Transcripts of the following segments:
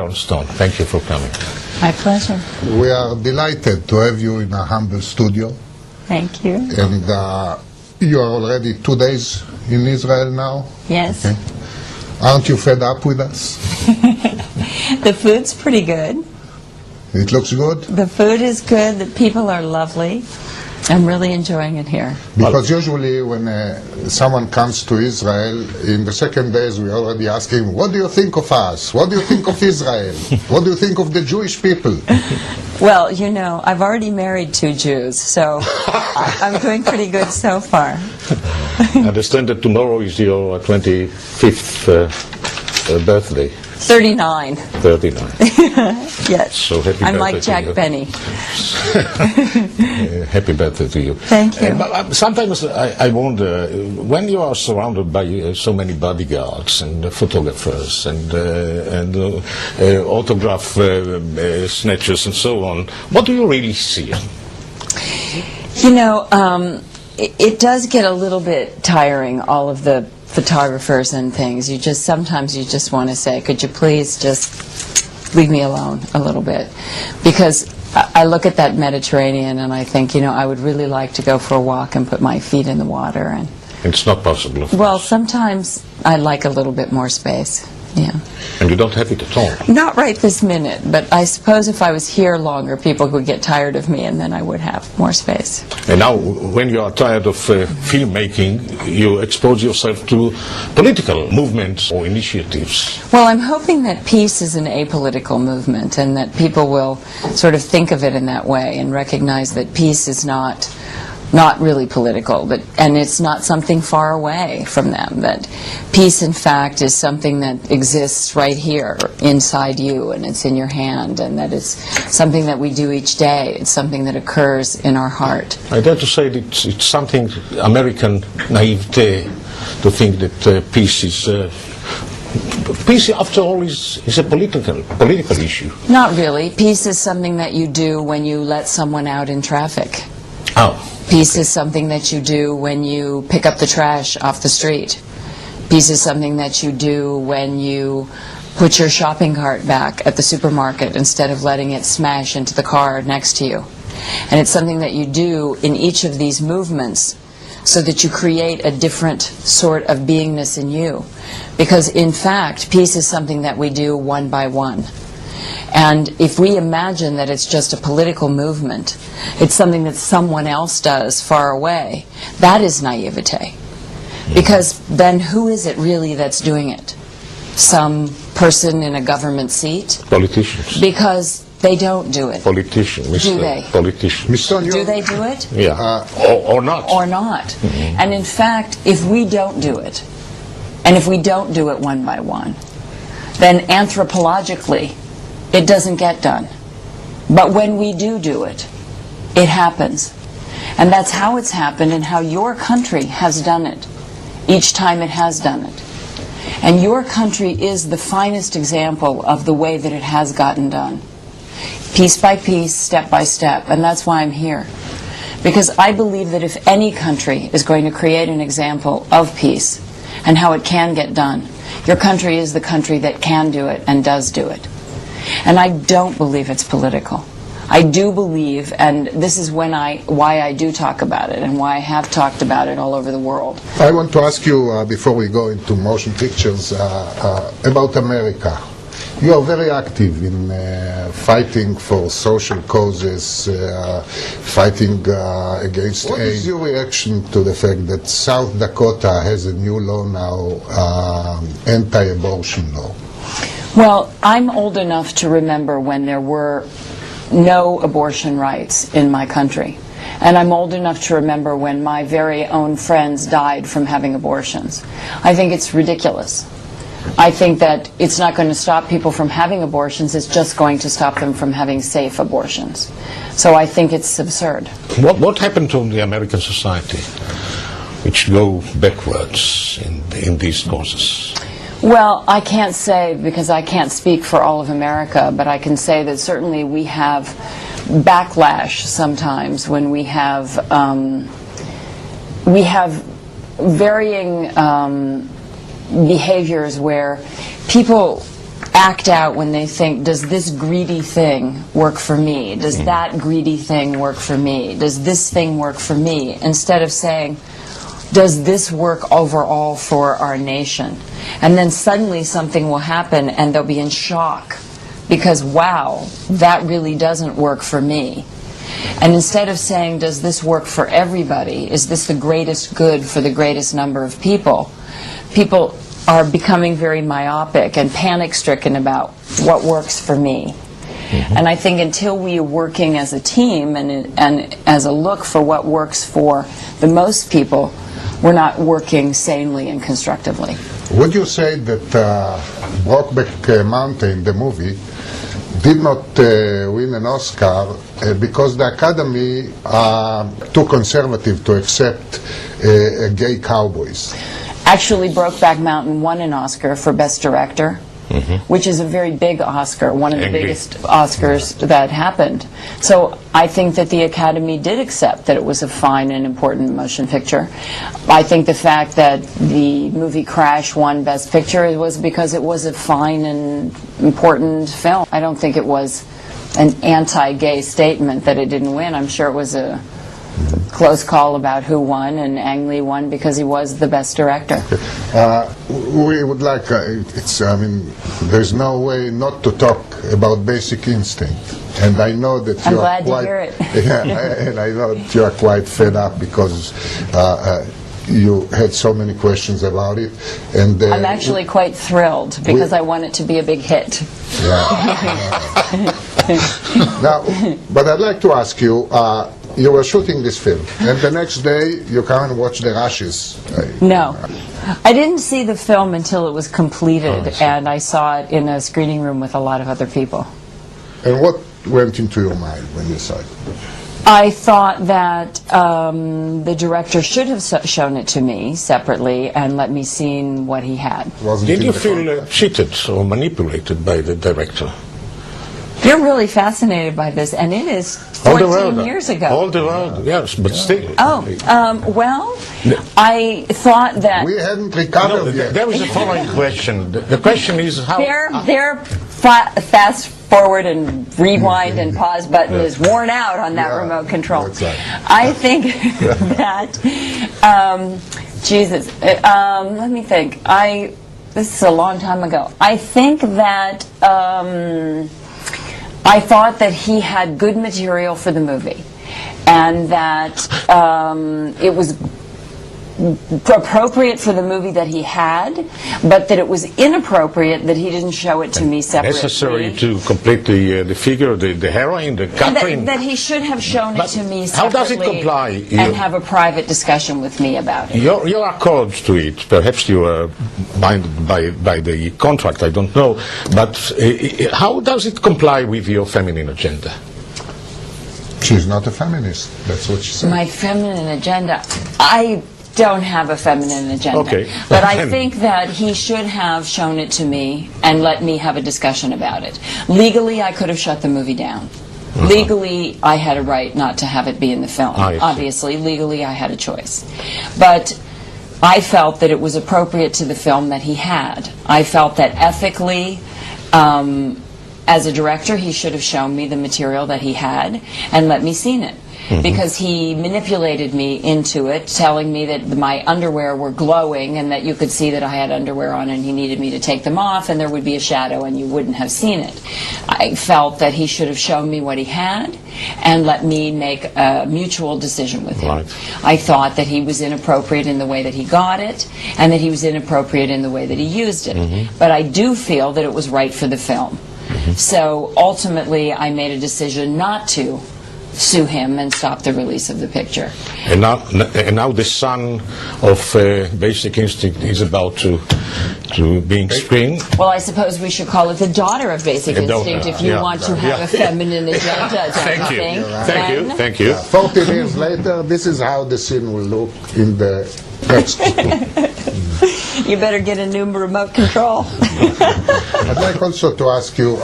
Sharon Stone. Thank you for coming. My pleasure. We are delighted to have you in a humble studio. Thank you. And you are already 2 days in Israel now? Yes. Okay. Aren't you fed up with us? The food's pretty good. It looks good? The food is good. The people are lovely. I'm really enjoying it here. Because usually when someone comes to Israel, in the second days we already ask him, what do you think of us? What do you think of Israel? What do you think of the Jewish people? Well, you know, I've already married 2 Jews, so I'm doing pretty good so far. I understand that tomorrow is your 25th birthday. 39. 39. Yes. So happy I'm birthday like to Jack you. Benny. Happy birthday to you. Thank you. But sometimes I wonder, when you are surrounded by so many bodyguards and photographers and autograph snatchers and so on, what do you really see? You know, it does get a little bit tiring, all of the photographers and things. Sometimes you just want to say, could you please just leave me alone a little bit? Because I look at that Mediterranean and I think, you know, I would really like to go for a walk and put my feet in the water. And it's not possible. Well, sometimes I'd like a little bit more space. Yeah. And you don't have it at all? Not right this minute, but I suppose if I was here longer, people would get tired of me and then I would have more space. And now, when you are tired of filmmaking, you expose yourself to political movements or initiatives. Well, I'm hoping that peace is an apolitical movement and that people will sort of think of it in that way and recognize that peace is not really political, and it's not something far away from them, that peace in fact is something that exists right here inside you and it's in your hand, and that it's something that we do each day. It's something that occurs in our heart. I dare to say that it's something American naivete to think that peace is peace, after all, is a political issue. Not really. Peace is something that you do when you let someone out in traffic. Oh. Peace is something that you do when you pick up the trash off the street. Peace is something that you do when you put your shopping cart back at the supermarket instead of letting it smash into the car next to you. And it's something that you do in each of these movements so that you create a different sort of beingness in you. Because in fact, peace is something that we do one by one. And if we imagine that it's just a political movement, it's something that someone else does far away, that is naivete. Because then who is it really that's doing it? Some person in a government seat? Politicians. Because they don't do it. Politicians. Do they? Politicians. Do they do it? Yeah. Or not. Or not. Mm-hmm. And in fact, if we don't do it, and if we don't do it one by one, then anthropologically, it doesn't get done. But when we do it, it happens. And that's how it's happened and how your country has done it, each time it has done it. And your country is the finest example of the way that it has gotten done. Piece by piece, step by step. And that's why I'm here. Because I believe that if any country is going to create an example of peace and how it can get done, your country is the country that can do it and does do it. And I don't believe it's political. I do believe, and this is why I do talk about it and why I have talked about it all over the world. I want to ask you, before we go into motion pictures, about America. You are very active in fighting for social causes, fighting against AIDS. What is your reaction to the fact that South Dakota has a new law now, anti-abortion law? Well, I'm old enough to remember when there were no abortion rights in my country. And I'm old enough to remember when my very own friends died from having abortions. I think it's ridiculous. I think that it's not going to stop people from having abortions, it's just going to stop them from having safe abortions. So I think it's absurd. What happened to the American society, which go backwards in these causes? Well, I can't say because I can't speak for all of America, but I can say that certainly we have backlash sometimes when we have varying behaviors where people act out when they think, does this greedy thing work for me? Does that greedy thing work for me? Does this thing work for me? Instead of saying, does this work overall for our nation? And then suddenly something will happen and they'll be in shock because, wow, that really doesn't work for me. And instead of saying, does this work for everybody? Is this the greatest good for the greatest number of people? People are becoming very myopic and panic-stricken about what works for me. And I think until we are working as a team and as a look for what works for the most people, we're not working sanely and constructively. Would you say that Brokeback Mountain, the movie, did not win an Oscar because the Academy are too conservative to accept gay cowboys? Actually, Brokeback Mountain won an Oscar for Best Director, which is a very big Oscar, one of the biggest Oscars that happened. So I think that the Academy did accept that it was a fine and important motion picture. I think the fact that the movie Crash won Best Picture was because it was a fine and important film. I don't think it was an anti-gay statement that it didn't win. I'm sure it was a close call about who won, and Ang Lee won because he was the best director. We would like, there's no way not to talk about Basic Instinct. And I know that I'm you glad are quite, to hear it. and I know that you are quite fed up because you had so many questions about it. And I'm actually quite thrilled because I want it to be a big hit. Now, but I'd like to ask you, you were shooting this film, and the next day you come and watch the rushes. No. I didn't see the film until it was completed, and I saw it in a screening room with a lot of other people. And what went into your mind when you saw it? I thought that the director should have shown it to me separately and let me see what he had. Did you feel cheated or manipulated by the director? You're really fascinated by this, and it is 14 years ago. All the world, yes, but still. Well, I thought that... We hadn't recovered yet. There was a following question. The question is how... Their fast forward and rewind and pause button is worn out on that remote control. Right. I think that... let me think. This is a long time ago. I think that... I thought that he had good material for the movie, and that it was appropriate for the movie that he had, but that it was inappropriate that he didn't show it to me separately. Necessary to complete the figure, the heroine, the Catherine. That he should have shown it to me separately. How does it comply? And have a private discussion with me about it. Your accord to it, perhaps you are bound by the contract, I don't know, but how does it comply with your feminine agenda? She's not a feminist, that's what she said. My feminine agenda? I don't have a feminine agenda. Okay. But I think that he should have shown it to me and let me have a discussion about it. Legally, I could have shut the movie down. Legally, I had a right not to have it be in the film. Obviously, legally, I had a choice. But I felt that it was appropriate to the film that he had. I felt that ethically, as a director, he should have shown me the material that he had and let me see it. Because he manipulated me into it, telling me that my underwear were glowing and that you could see that I had underwear on, and he needed me to take them off and there would be a shadow and you wouldn't have seen it. I felt that he should have shown me what he had and let me make a mutual decision with him. I thought that he was inappropriate in the way that he got it and that he was inappropriate in the way that he used it. But I do feel that it was right for the film. So ultimately I made a decision not to sue him and stop the release of the picture. And now the son of Basic Instinct is about to being screened. Well, I suppose we should call it the daughter of Basic Instinct if you want to have a feminine agenda. Thank you. 14 years later, this is how the scene will look in the next scene. You better get a new remote control. I'd like also to ask you,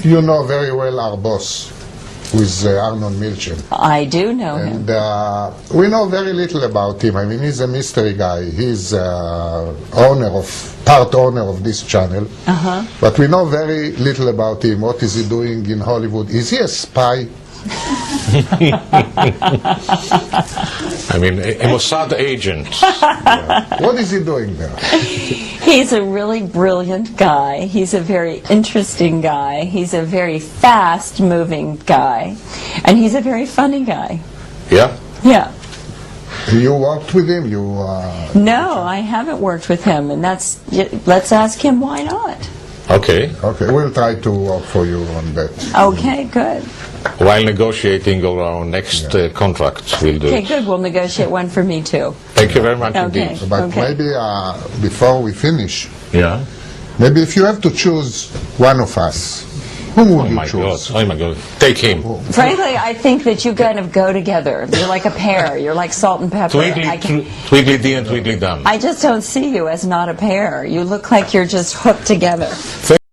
you know very well our boss, with Arnon Milchan. I do know him. And we know very little about him. I mean, he's a mystery guy. He's part owner of this channel. But we know very little about him. What is he doing in Hollywood? Is he a spy? I mean, a Mossad agent. What is he doing there? He's a really brilliant guy. He's a very interesting guy. He's a very fast-moving guy. And he's a very funny guy. Yeah? Yeah. You worked with him? No, I haven't worked with him, and let's ask him why not. Okay. Okay, we'll try to work for you on that. Okay, good. While negotiating our next contract, we'll do. Okay, good. We'll negotiate one for me, too. Thank you very much Okay. indeed. But maybe before we finish, Yeah? maybe if you have to choose one of us, whom would Oh you my God. choose? Oh my God. Take him. Frankly, I think that you kind of go together. You're like a pair. You're like salt and pepper. Tweedledee and Tweedledum. I just don't see you as not a pair. You look like you're just hooked together.